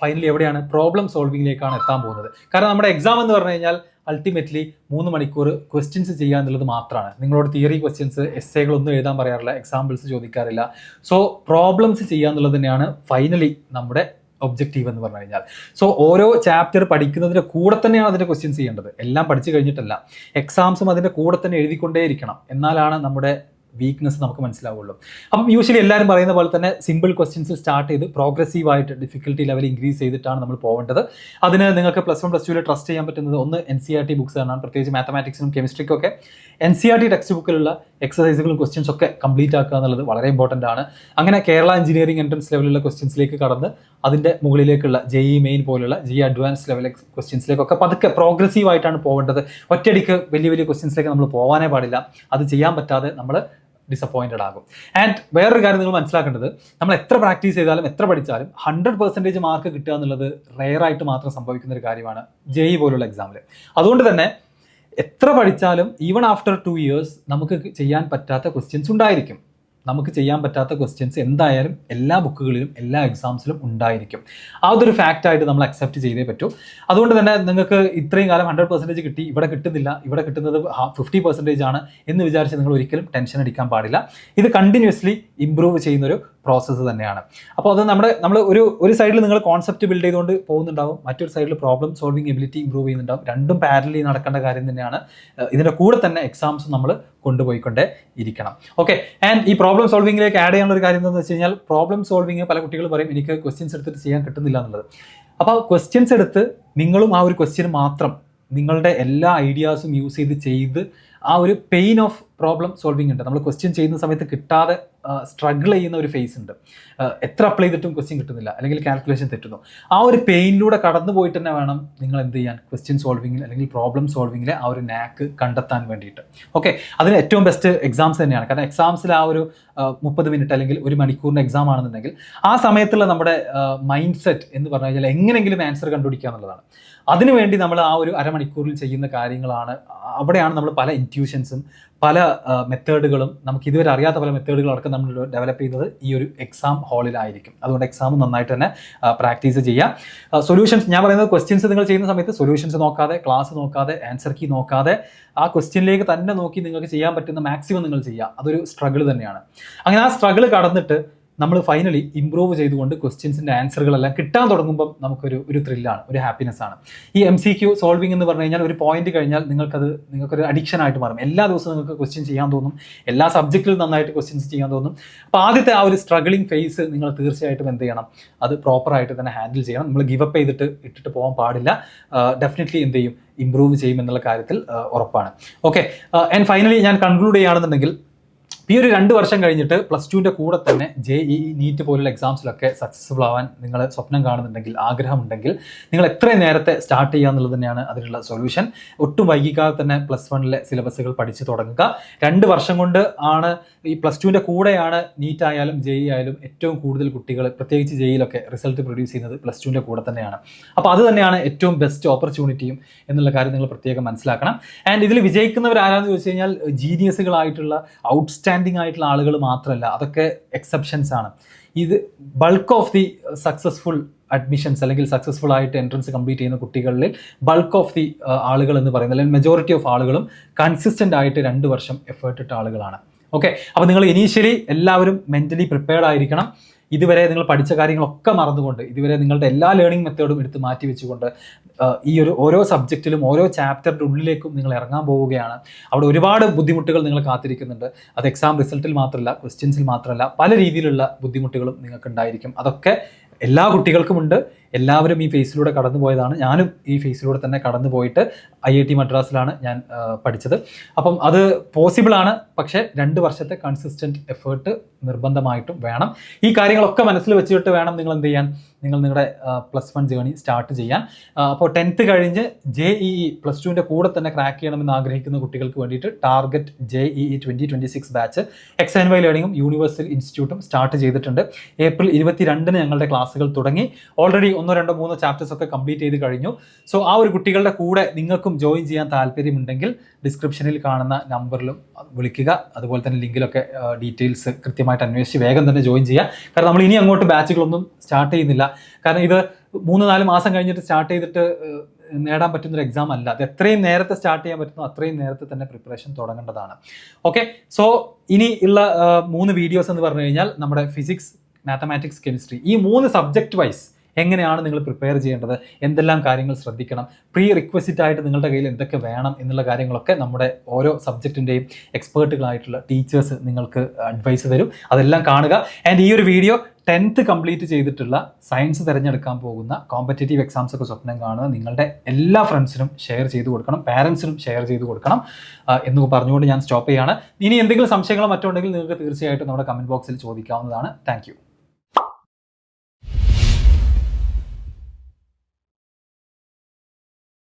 ഫൈനലി എവിടെയാണ്, പ്രോബ്ലം സോൾവിങ്ങിലേക്കാണ് എത്താൻ പോകുന്നത്. കാരണം നമ്മുടെ എക്സാം എന്ന് പറഞ്ഞു കഴിഞ്ഞാൽ അൾട്ടിമേറ്റ്ലി 3 മണിക്കൂർ ക്വസ്റ്റ്യൻസ് ചെയ്യുക എന്നുള്ളത് മാത്രമാണ്. നിങ്ങളോട് തിയറി ക്വസ്റ്റ്യൻസ്, എസ്സേകളൊന്നും എഴുതാൻ പറയാറില്ല, എക്സാമ്പിൾസ് ചോദിക്കാറില്ല. സോ പ്രോബ്ലംസ് ചെയ്യുക എന്നുള്ളത് തന്നെയാണ് ഫൈനലി നമ്മുടെ ഒബ്ജക്റ്റീവ് എന്ന് പറഞ്ഞു കഴിഞ്ഞാൽ. സോ ഓരോ ചാപ്റ്റർ പഠിക്കുന്നതിൻ്റെ കൂടെ തന്നെയാണ് അതിൻ്റെ ക്വസ്റ്റ്യൻസ് ചെയ്യേണ്ടത്. എല്ലാം പഠിച്ചു കഴിഞ്ഞിട്ടല്ല, എക്സാംസും അതിൻ്റെ കൂടെ തന്നെ എഴുതിക്കൊണ്ടേയിരിക്കണം. എന്നാലാണ് നമ്മുടെ വീക്ക്നെസ് നമുക്ക് മനസ്സിലാവുള്ളൂ. അപ്പം യൂഷ്വലി എല്ലാവരും പറയുന്ന പോലെ തന്നെ സിമ്പിൾ ക്വസ്റ്റ്യൻസ് സ്റ്റാർട്ട് ചെയ്ത് പ്രോഗ്രസീവായിട്ട് ഡിഫിക്കൽട്ടി ലെവൽ ഇൻക്രീസ് ചെയ്തിട്ടാണ് നമ്മൾ പോകേണ്ടത്. അതിന് നിങ്ങൾക്ക് +1 +2 ട്രസ്റ്റ് ചെയ്യാൻ പറ്റുന്നത് ഒന്ന് NCERT ബുക്സ് ആണ്. പ്രത്യേകിച്ച് മാത്തമാറ്റിക്സിനും കെമിസ്ട്രിക്കൊക്കെ NCERT ടെക്സ്റ്റ് ബുക്കിലുള്ള എക്സസൈസുകളും ക്വസ്റ്റ്യൻസ് ഒക്കെ കംപ്ലീറ്റ് ആക്കുക എന്നുള്ളത് വളരെ ഇമ്പോർട്ടൻ്റ് ആണ്. അങ്ങനെ കേരള എഞ്ചിനീയറിംഗ് എൻട്രൻസ് ലെവലുള്ള ക്വസ്റ്റ്യൻസിലേക്ക് കടന്ന് അതിൻ്റെ മുകളിലേക്കുള്ള JEE മെയിൻ പോലുള്ള JEE അഡ്വാൻസ് ലെവൽ ക്വസ്റ്റ്യൻസിലേക്കൊക്കെ പതുക്കെ പ്രോഗ്രസീവായിട്ടാണ് പോകേണ്ടത്. ഒറ്റയടിക്ക് വലിയ വലിയ ക്വസ്റ്റ്യൻസിലേക്ക് നമ്മൾ പോകാനേ പാടില്ല. അത് ചെയ്യാൻ പറ്റാതെ നമ്മൾ ഡിസപ്പോയിൻറ്റഡ് ആകും. ആൻഡ് വേറൊരു കാര്യം നിങ്ങൾ മനസ്സിലാക്കേണ്ടത്, നമ്മൾ എത്ര പ്രാക്ടീസ് ചെയ്താലും എത്ര പഠിച്ചാലും 100% മാർക്ക് കിട്ടുക എന്നുള്ളത് റെയറായിട്ട് മാത്രം സംഭവിക്കുന്ന ഒരു കാര്യമാണ് JEE പോലുള്ള എക്സാമിൽ. അതുകൊണ്ട് തന്നെ എത്ര പഠിച്ചാലും ഈവൺ ആഫ്റ്റർ 2 years നമുക്ക് ചെയ്യാൻ പറ്റാത്ത ക്വസ്റ്റ്യൻസ് ഉണ്ടായിരിക്കും. നമുക്ക് ചെയ്യാൻ പറ്റാത്ത ക്വസ്റ്റ്യൻസ് എന്തായാലും എല്ലാ ബുക്കുകളിലും എല്ലാ എക്സാംസിലും ഉണ്ടായിരിക്കും. അതൊരു ഫാക്റ്റായിട്ട് നമ്മൾ അക്സെപ്റ്റ് ചെയ്തേ പറ്റൂ. അതുകൊണ്ട് തന്നെ നിങ്ങൾക്ക് ഇത്രയും കാലം 100% കിട്ടി, ഇവിടെ കിട്ടുന്നില്ല, ഇവിടെ കിട്ടുന്നത് 50% ആണ് എന്ന് വിചാരിച്ച് നിങ്ങൾ ഒരിക്കലും ടെൻഷൻ അടിക്കാൻ പാടില്ല. ഇത് കണ്ടിന്യൂസ്ലി ഇമ്പ്രൂവ് ചെയ്യുന്നൊരു പ്രോസസ്സ് തന്നെയാണ്. അപ്പോൾ അത് നമ്മൾ ഒരു സൈഡിൽ നിങ്ങൾ കോൺസെപ്റ്റ് ബിൽഡ് ചെയ്തുകൊണ്ട് പോകുന്നുണ്ടാവും, മറ്റൊരു സൈഡിൽ പ്രോബ്ലം സോൾവിങ് എബിലിറ്റി ഇമ്പ്രൂവ് ചെയ്യുന്നുണ്ടാവും. രണ്ടും പാരലി നടക്കേണ്ട കാര്യം തന്നെയാണ്. ഇതിൻ്റെ കൂടെ തന്നെ എക്സാംസ് നമ്മൾ കൊണ്ടുപോയിക്കൊണ്ടേ ഇരിക്കണം. ഓക്കെ. ആൻഡ് ഈ പ്രോബ്ലം സോൾവിങ്ങിലേക്ക് ആഡ് ചെയ്യാനുള്ള ഒരു കാര്യം എന്താണെന്ന് വെച്ച് കഴിഞ്ഞാൽ, പ്രോബ്ലം സോൾവിങ് പല കുട്ടികൾ പറയും എനിക്ക് ക്വസ്റ്റ്യൻസ് എടുത്തിട്ട് ചെയ്യാൻ കിട്ടുന്നില്ല എന്നുള്ളത്. അപ്പോൾ ക്വസ്റ്റ്യൻസ് എടുത്ത് നിങ്ങളും ആ ഒരു ക്വസ്റ്റ്യൻ മാത്രം നിങ്ങളുടെ എല്ലാ ഐഡിയാസും യൂസ് ചെയ്ത് ആ ഒരു പെയിൻ ഓഫ് പ്രോബ്ലം സോൾവിങ് ഉണ്ട്. നമ്മൾ ക്വസ്റ്റ്യൻ ചെയ്യുന്ന സമയത്ത് കിട്ടാതെ സ്ട്രഗിൾ ചെയ്യുന്ന ഒരു ഫേസ് ഉണ്ട്. എത്ര അപ്ലൈ ചെയ്തിട്ടും ക്വസ്റ്റ്യൻ കിട്ടുന്നില്ല, അല്ലെങ്കിൽ കാൽക്കുലേഷൻ തെറ്റുന്നു. ആ ഒരു പെയിനിലൂടെ കടന്നു പോയിട്ട് തന്നെ വേണം നിങ്ങൾ എന്ത് ചെയ്യാൻ, ക്വസ്റ്റ്യൻ സോൾവിങ്ങിൽ അല്ലെങ്കിൽ പ്രോബ്ലം സോൾവിങ്ങിലെ ആ ഒരു നാക്ക് കണ്ടെത്താൻ വേണ്ടിയിട്ട്. ഓക്കെ, അതിന് ഏറ്റവും ബെസ്റ്റ് എക്സാംസ് തന്നെയാണ്. കാരണം എക്സാംസിൽ ആ ഒരു 30 മിനിറ്റ് അല്ലെങ്കിൽ 1 മണിക്കൂറിൻ്റെ എക്സാം ആണെന്നുണ്ടെങ്കിൽ ആ സമയത്തുള്ള നമ്മുടെ മൈൻഡ് സെറ്റ് എന്ന് പറഞ്ഞു കഴിഞ്ഞാൽ എങ്ങനെയെങ്കിലും ആൻസർ കണ്ടുപിടിക്കുക എന്നുള്ളതാണ്. അതിനുവേണ്ടി നമ്മൾ ആ ഒരു അരമണിക്കൂറിൽ ചെയ്യുന്ന കാര്യങ്ങളാണ്. അവിടെയാണ് നമ്മൾ പല ഇൻറ്റ്യൂഷൻസും പല മെത്തേഡുകളും, നമുക്ക് ഇതുവരെ അറിയാത്ത പല മെത്തേഡുകളടക്കം നമ്മൾ ഡെവലപ്പ് ചെയ്യുന്നത് ഈ ഒരു എക്സാം ഹാളിലായിരിക്കും. അതുകൊണ്ട് എക്സാം നന്നായിട്ട് തന്നെ പ്രാക്ടീസ് ചെയ്യുക. സൊല്യൂഷൻസ്, ഞാൻ പറയുന്നത് ക്വസ്റ്റ്യൻസ് നിങ്ങൾ ചെയ്യുന്ന സമയത്ത് സൊല്യൂഷൻസ് നോക്കാതെ, ക്ലാസ് നോക്കാതെ, ആൻസർ കീ നോക്കാതെ ആ ക്വസ്റ്റ്യനിലേക്ക് തന്നെ നോക്കി നിങ്ങൾക്ക് ചെയ്യാൻ പറ്റുന്ന മാക്സിമം നിങ്ങൾ ചെയ്യുക. അതൊരു സ്ട്രഗിൾ തന്നെയാണ്. അങ്ങനെ ആ സ്ട്രഗിൾ കടന്നിട്ട് നമ്മൾ ഫൈനലി ഇംപ്രൂവ് ചെയ്തുകൊണ്ട് ക്വസ്റ്റ്യൻസിൻ്റെ ആൻസറുകളെല്ലാം കിട്ടാൻ തുടങ്ങുമ്പം നമുക്കൊരു ത്രില്ലാണ്, ഒരു ഹാപ്പിനെസ് ആണ്. ഈ MCQ സോൾവിങ് എന്ന് പറഞ്ഞു കഴിഞ്ഞാൽ ഒരു പോയിന്റ് കഴിഞ്ഞാൽ നിങ്ങൾക്കൊരു അഡിക്ഷൻ ആയിട്ട് മാറും. എല്ലാ ദിവസവും നിങ്ങൾക്ക് ക്വസ്റ്റ്യൻ ചെയ്യാൻ തോന്നും, എല്ലാ സബ്ജക്റ്റിലും നന്നായിട്ട് ക്വസ്റ്റ്യൻസ് ചെയ്യാൻ തോന്നും. അപ്പോൾ ആദ്യത്തെ ആ ഒരു സ്ട്രഗിളിങ് ഫേസ് നിങ്ങൾ തീർച്ചയായിട്ടും എന്ത് ചെയ്യണം, അത് പ്രോപ്പറായിട്ട് തന്നെ ഹാൻഡിൽ ചെയ്യണം. നമ്മൾ ഗിവപ്പ് ചെയ്തിട്ട് ഇട്ടിട്ട് പോകാൻ പാടില്ല. ഡെഫിനറ്റ്ലി എന്ത് ചെയ്യും, ഇംപ്രൂവ് ചെയ്യും എന്നുള്ള കാര്യത്തിൽ ഉറപ്പാണ്. ഓക്കെ, ആൻഡ് ഫൈനലി ഞാൻ കൺക്ലൂഡ് ചെയ്യുകയാണെന്നുണ്ടെങ്കിൽ ഈ ഒരു 2 വർഷം കഴിഞ്ഞിട്ട് +2ൻ്റെ കൂടെ തന്നെ JEE നീറ്റ് പോലുള്ള എക്സാംസിലൊക്കെ സക്സസ്ഫുൾ ആവാൻ നിങ്ങൾ സ്വപ്നം കാണുന്നുണ്ടെങ്കിൽ, ആഗ്രഹമുണ്ടെങ്കിൽ, നിങ്ങൾ എത്രയും നേരത്തെ സ്റ്റാർട്ട് ചെയ്യുക എന്നുള്ളത് തന്നെയാണ് അതിനുള്ള സൊല്യൂഷൻ. ഒട്ടും വൈകിക്കാതെ തന്നെ +1 സിലബസുകൾ പഠിച്ചു തുടങ്ങുക. 2 വർഷം കൊണ്ട് ആണ് ഈ +2ൻ്റെ കൂടെയാണ് നീറ്റ് ആയാലും JEE ആയാലും ഏറ്റവും കൂടുതൽ കുട്ടികൾ, പ്രത്യേകിച്ച് JEEയിലൊക്കെ റിസൾട്ട് പ്രൊഡ്യൂസ് ചെയ്യുന്നത് +2ൻ്റെ കൂടെ തന്നെയാണ്. അപ്പോൾ അത് തന്നെയാണ് ഏറ്റവും ബെസ്റ്റ് ഓപ്പർച്യൂണിറ്റിയും എന്നുള്ള കാര്യം നിങ്ങൾ പ്രത്യേകം മനസ്സിലാക്കണം. ആൻഡ് ഇതിൽ വിജയിക്കുന്നവർ ആരാണെന്ന് ചോദിച്ചു കഴിഞ്ഞാൽ ജീനിയസുകളായിട്ടുള്ള ഔട്ട്സ്റ്റാൻഡിംഗ് ആയിട്ടുള്ള ആളുകൾ മാത്രമല്ല, അതൊക്കെ എക്സെപ്ഷൻസ് ആണ്. ഇത് bulk of the successful admissions അല്ലെങ്കിൽ സക്സസ്ഫുൾ ആയിട്ട് എൻട്രൻസ് കംപ്ലീറ്റ് ചെയ്യുന്ന കുട്ടികളിൽ ബൾക്ക് ഓഫ് ദി ആളുകൾ എന്ന് പറയുന്നത്, അല്ലെങ്കിൽ മെജോറിറ്റി ഓഫ് ആളുകളും കൺസിസ്റ്റൻ്റ് ആയിട്ട് 2 വർഷം എഫേർട്ട് ഇട്ട ആളുകളാണ്. ഓക്കെ, അപ്പോൾ നിങ്ങൾ ഇനീഷ്യലി എല്ലാവരും മെൻ്റലി പ്രിപ്പയർഡ് ആയിരിക്കണം. ഇതുവരെ നിങ്ങൾ പഠിച്ച കാര്യങ്ങളൊക്കെ മറന്നുകൊണ്ട്, ഇതുവരെ നിങ്ങളുടെ എല്ലാ ലേണിംഗ് മെത്തേഡും എടുത്ത് മാറ്റി വെച്ചുകൊണ്ട് ഈ ഒരു ഓരോ സബ്ജക്റ്റിലും ഓരോ ചാപ്റ്ററിൻ്റെ ഉള്ളിലേക്കും നിങ്ങൾ ഇറങ്ങാൻ പോവുകയാണ്. അവിടെ ഒരുപാട് ബുദ്ധിമുട്ടുകൾ നിങ്ങൾ കാത്തിരിക്കുന്നുണ്ട്. അത് എക്സാം റിസൾട്ടിൽ മാത്രമല്ല, ക്വസ്റ്റ്യൻസിൽ മാത്രമല്ല, പല രീതിയിലുള്ള ബുദ്ധിമുട്ടുകളും നിങ്ങൾക്ക് ഉണ്ടായിരിക്കും. അതൊക്കെ എല്ലാ കുട്ടികൾക്കുമുണ്ട്. എല്ലാവരും ഈ ഫേസിലൂടെ കടന്നു പോയതാണ്. ഞാനും ഈ ഫേസിലൂടെ തന്നെ കടന്നു പോയിട്ട് IIT മദ്രാസിലാണ് ഞാൻ പഠിച്ചത്. അപ്പം അത് പോസിബിളാണ്. പക്ഷേ 2 വർഷത്തെ കൺസിസ്റ്റൻറ്റ് എഫേർട്ട് നിർബന്ധമായിട്ടും വേണം. ഈ കാര്യങ്ങളൊക്കെ മനസ്സിൽ വെച്ചിട്ട് വേണം നിങ്ങൾ എന്ത് ചെയ്യാൻ, നിങ്ങൾ നിങ്ങളുടെ +1 ജേണി സ്റ്റാർട്ട് ചെയ്യാൻ. അപ്പോൾ 10th കഴിഞ്ഞ് JEE +2ൻ്റെ കൂടെ തന്നെ ക്രാക്ക് ചെയ്യണമെന്ന് ആഗ്രഹിക്കുന്ന കുട്ടികൾക്ക് വേണ്ടിയിട്ട് ടാർഗറ്റ് JEE 2026 ബാച്ച് XNY ലേണിംഗും യൂണിവേഴ്സൽ ഇൻസ്റ്റിറ്റ്യൂട്ടും സ്റ്റാർട്ട് ചെയ്തിട്ടുണ്ട്. ഏപ്രിൽ 22-ന് ഞങ്ങളുടെ ക്ലാസ്സുകൾ തുടങ്ങി. ഓൾറെഡി 1, 2, 3 ചാപ്റ്റേഴ്സ് ഒക്കെ കംപ്ലീറ്റ് ചെയ്ത് കഴിഞ്ഞു. സോ ആ ഒരു കുട്ടികളുടെ കൂടെ നിങ്ങൾക്കും ജോയിൻ ചെയ്യാൻ താല്പര്യമുണ്ടെങ്കിൽ ഡിസ്ക്രിപ്ഷനിൽ കാണുന്ന നമ്പറിലും വിളിക്കുക. അതുപോലെ തന്നെ ലിങ്കിലൊക്കെ ഡീറ്റെയിൽസ് കൃത്യമായിട്ട് അന്വേഷിച്ച് വേഗം തന്നെ ജോയിൻ ചെയ്യുക. കാരണം നമ്മൾ ഇനി അങ്ങോട്ട് ബാച്ചുകളൊന്നും സ്റ്റാർട്ട് ചെയ്യുന്നില്ല. കാരണം ഇത് 3-4 മാസം കഴിഞ്ഞിട്ട് സ്റ്റാർട്ട് ചെയ്തിട്ട് നേടാൻ പറ്റുന്നൊരു എക്സാം അല്ല. അത് എത്രയും നേരത്തെ സ്റ്റാർട്ട് ചെയ്യാൻ പറ്റുന്നു അത്രയും നേരത്തെ തന്നെ പ്രിപ്പറേഷൻ തുടങ്ങേണ്ടതാണ്. ഓക്കെ, സോ ഇനി ഉള്ള 3 വീഡിയോസ് എന്ന് പറഞ്ഞു കഴിഞ്ഞാൽ നമ്മുടെ ഫിസിക്സ്, മാത്തമാറ്റിക്സ്, കെമിസ്ട്രി, ഈ 3 സബ്ജക്റ്റ് വൈസ് എങ്ങനെയാണ് നിങ്ങൾ പ്രിപ്പയർ ചെയ്യേണ്ടത്, എന്തെല്ലാം കാര്യങ്ങൾ ശ്രദ്ധിക്കണം, പ്രീ റിക്വസിറ്റ് ആയിട്ട് നിങ്ങളുടെ കയ്യിൽ എന്തൊക്കെ വേണം എന്നുള്ള കാര്യങ്ങളൊക്കെ നമ്മുടെ ഓരോ സബ്ജക്റ്റിൻ്റെയും എക്സ്പേർട്ടുകളായിട്ടുള്ള ടീച്ചേഴ്സ് നിങ്ങൾക്ക് അഡ്വൈസ് തരും. അതെല്ലാം കാണുക. ആൻഡ് ഈ ഒരു വീഡിയോ 10th കംപ്ലീറ്റ് ചെയ്തിട്ടുള്ള സയൻസ് തിരഞ്ഞെടുക്കാൻ പോകുന്ന കോമ്പറ്റേറ്റീവ് എക്സാംസ് ഒക്കെ സ്വപ്നം കാണുന്ന നിങ്ങളുടെ എല്ലാ ഫ്രണ്ട്സിനും ഷെയർ ചെയ്ത് കൊടുക്കണം, പാരൻസിനും ഷെയർ ചെയ്ത് കൊടുക്കണം എന്ന് പറഞ്ഞുകൊണ്ട് ഞാൻ സ്റ്റോപ്പ് ചെയ്യുകയാണ്. ഇനി എന്തെങ്കിലും സംശയങ്ങളോ മറ്റോ ഉണ്ടെങ്കിൽ നിങ്ങൾക്ക് തീർച്ചയായിട്ടും നമ്മുടെ കമൻറ്റ് ബോക്സിൽ ചോദിക്കാവുന്നതാണ്. താങ്ക്